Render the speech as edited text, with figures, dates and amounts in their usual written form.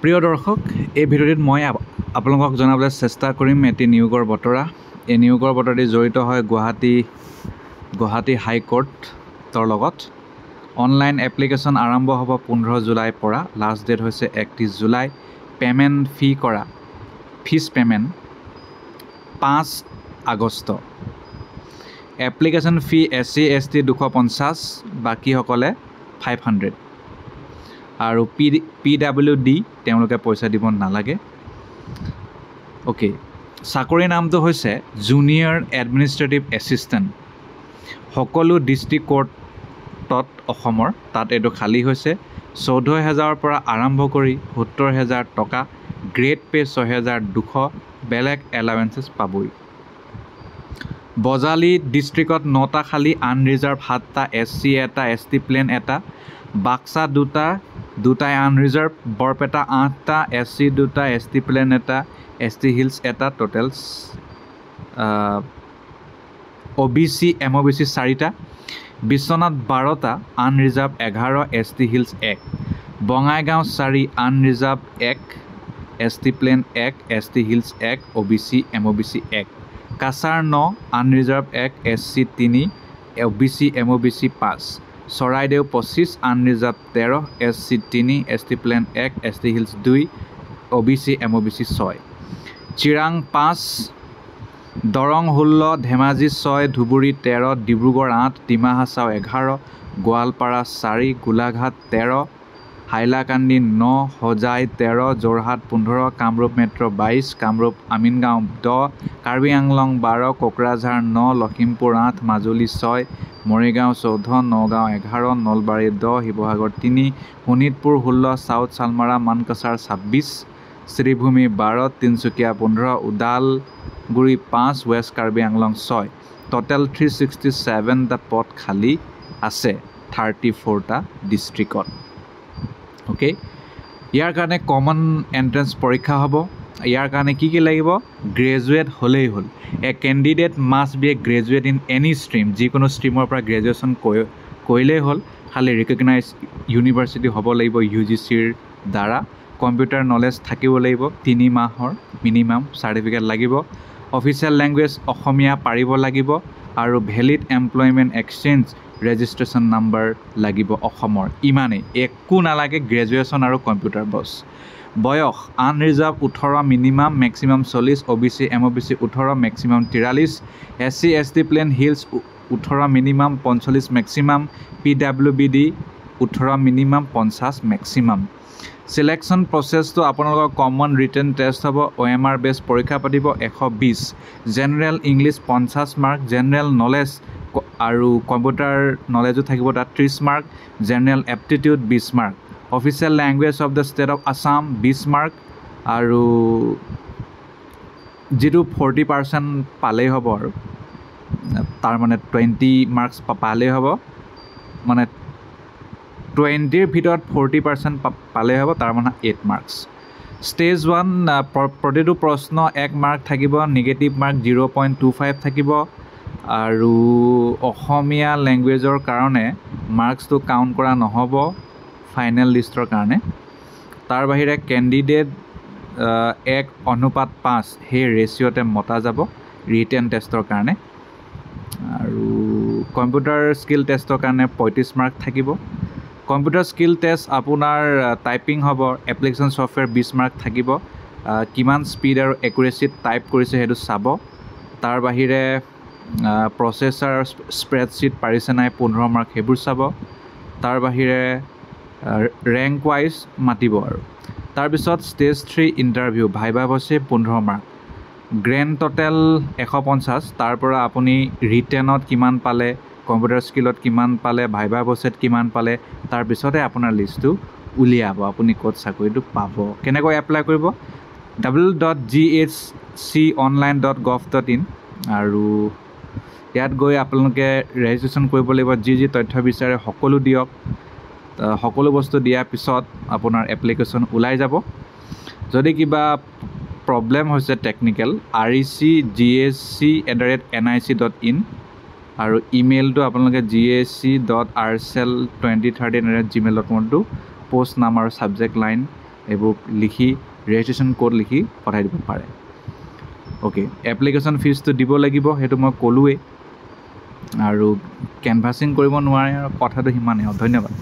প্ৰিয় দৰ্শক, এই ভিডিঅ'টিত মই আপোনালোকক জনাবলৈ চেষ্টা কৰিম এটি নিয়োগৰ বতৰা। এই নিয়োগৰ বতৰাটি জড়িত হয় গুৱাহাটী হাইকোৰ্টৰ লগত। অনলাইন এপ্লিকেশ্যন আৰম্ভ হ'ব 15 জুলাইৰ পৰা। লাষ্ট ডেট হৈছে 31 July. Payment fees payment 5 August. Application fee SC ST 250, বাকীসকলে 500। আৰু PWD তেওঁলোকে পইচা দিব নালাগে। অ'কে, চাকৰিৰ নামটো হৈছে জুনিয়ৰ এডমিনিষ্ট্ৰেটিভ এছিষ্টেণ্ট। সকলো ডিষ্ট্ৰিক্ট কোৰ্টত অসমৰ তাত এইটো খালী হৈছে। 14,000ৰ পৰা আৰম্ভ কৰি 70,000 টকা। Grade pay' 6,200। বেলেগ এলাৱেঞ্চেছ পাবই। বজালী ডিষ্ট্ৰিক্টত 9টা খালী, আনৰিজাৰ্ভ 7টা, SC এটা, ST প্লেন এটা, বাক্সা দুটাই আনৰিজাৰ্ভ, বৰপেটা 8টা, SC 2টা, ST প্লেন এটা, ST হিলছ এটা, টোটেল OBC MOBC 4টা, বিশ্বনাথ 12টা, unreserved 11, ST hills 1, Bongaigaon 4, unreserved 1, ST plain 1, ST hills 1, OBC MOBC 1, Cachar 9, unreserved 1, SC 3, OBC MOBC 5, Charaideo 25, unreserved 13, SC 3, ST plain 1, ST hills 2, OBC MOBC 6, Chirang 5, Darrang 16, Dhemaji 6, Dhubri 13, Dibrugarh 8, Dima Hasao 11, Goalpara 4, Golaghat 13, Hailakandi 9, Hojai 13, Jorhat 15, Kamrup metro' 22, Kamrup Amingaon 10, Karbi Anglong 12, Kokrajhar 9, Lakhimpur 8, Majuli 6, Morigaon 14, Nagaon 11, Nalbari 10, Sivasagar 3, Sonitpur 16, south Salmara Mankachar 26, Sribhumi 12, Tinsukia 15, Udalguri 5, west Karbi Anglong 6। Total 367টা পদ খালী আছে 34টা ডিষ্ট্ৰিক্টত। Okay, ইয়াৰ কাৰণে common entrance পৰীক্ষা হ'ব। ইয়াৰ কাৰণে কি লাগিব? গ্ৰেজুৱেট হ'লেই হ'ল। A candidate must be a graduate in any stream. যিকোনো ষ্ট্ৰীমৰ পৰা গ্ৰেজুৱেশ্যন কৰিলেই হ'ল। খালি ৰিকগনাইজ ইউনিভাৰ্চিটি হ'ব লাগিব UGCৰ দ্বাৰা। কম্পিউটাৰ নলেজ থাকিব লাগিব, 3 মাহৰ মিনিমাম চাৰ্টিফিকেট লাগিব। অফিচিয়েল লেংগুৱেজ অসমীয়া পাৰিব লাগিব। আৰু valid employment exchange registration number লাগিব অসমৰ। ইমানেই, একো নালাগে। গ্ৰেজুৱেশ্যন আৰু কম্পিউটাৰ বছ। বয়স unreserved 18, minimum maximum 40, OBC MOBC 18, maximum 43, SC ST plain hills 18, minimum 45, maximum PWD 18, minimum 50, maximum. Selection প্ৰচেছটো আপোনালোকৰ কমন ৰিটেন টেষ্ট হ'ব। OMR বেছ পৰীক্ষা পাতিব 120, general English 50 mark, general knowledge আৰু কম্পিউটাৰ নলেজো থাকিব তাত 30 mark, general aptitude 20 mark, official language of the state of Assam 20 mark, আৰু যিটো 40% পালেই হ'ব আৰু তাৰ মানে 20 মাৰ্কছ পালেই হ'ব। মানে 20ৰ ভিতৰত 40% পালেই হ'ব, তাৰ মানে 8 মাৰ্কছ। ষ্টেজ 1 প্ৰতিটো প্ৰশ্ন 1 মাৰ্ক থাকিব, নিগেটিভ মাৰ্ক 0.25 থাকিব। আৰু অসমীয়া লেংগুৱেজৰ কাৰণে মাৰ্কছটো কাউণ্ট কৰা নহ'ব ফাইনেল লিষ্টৰ কাৰণে। তাৰ বাহিৰে কেণ্ডিডেট 1:5 সেই ৰেচিঅ'তে মতা যাব ৰিটেন টেষ্টৰ কাৰণে। আৰু কম্পিউটাৰ স্কিল টেষ্টৰ কাৰণে 35 মাৰ্ক থাকিব। কম্পিউটাৰ স্কিল টেষ্ট আপোনাৰ টাইপিং হ'ব, এপ্লিকেশ্যন ছফ্টৱেৰ 20 মাৰ্ক থাকিব। কিমান স্পীড আৰু একুৰেচিত টাইপ কৰিছে সেইটো চাব। তাৰ বাহিৰে প্ৰচেছৰ স্প্ৰেডশ্বীট পাৰিছে নাই 15 মাৰ্ক, সেইবোৰ চাব। তাৰ বাহিৰে ৰেংক ৱাইজ মাতিব। আৰু তাৰপিছত ষ্টেজ 3 ইণ্টাৰভিউ, ভাইভা হৈছে 15 মাৰ্ক, গ্ৰেণ্ড টোটেল 150। তাৰ পৰা আপুনি ৰিটেনত কিমান পালে, কম্পিউটাৰ স্কিলত কিমান পালে, ভাইভা বছেত কিমান পালে, তাৰপিছতে আপোনাৰ লিষ্টটো উলিয়াব আপুনি ক'ত চাকৰিটো পাব। কেনেকৈ এপ্লাই কৰিব? www.ghconline.gov.in আৰু ইয়াত গৈ আপোনালোকে ৰেজিষ্ট্ৰেশ্যন কৰিব লাগিব। যি তথ্য বিচাৰে সকলো দিয়ক। সকলো বস্তু দিয়াৰ পিছত আপোনাৰ এপ্লিকেশ্যন ওলাই যাব। যদি কিবা প্ৰব্লেম হৈছে টেকনিকেল, recgac@nic.in আৰু ইমেইলটো আপোনালোকে gac.arcel2013@gmail.com, পোষ্ট নাম আৰু ছাবজেক্ট লাইন এইবোৰ লিখি ৰেজিষ্ট্ৰেশ্যন কোড লিখি পঠাই দিব পাৰে অ'কে এপ্লিকেশ্যন ফিজটো দিব লাগিব সেইটো মই ক'লোৱেই আৰু কেনভাছিং কৰিব নোৱাৰে আৰু কথাটো সিমানেই ধন্যবাদ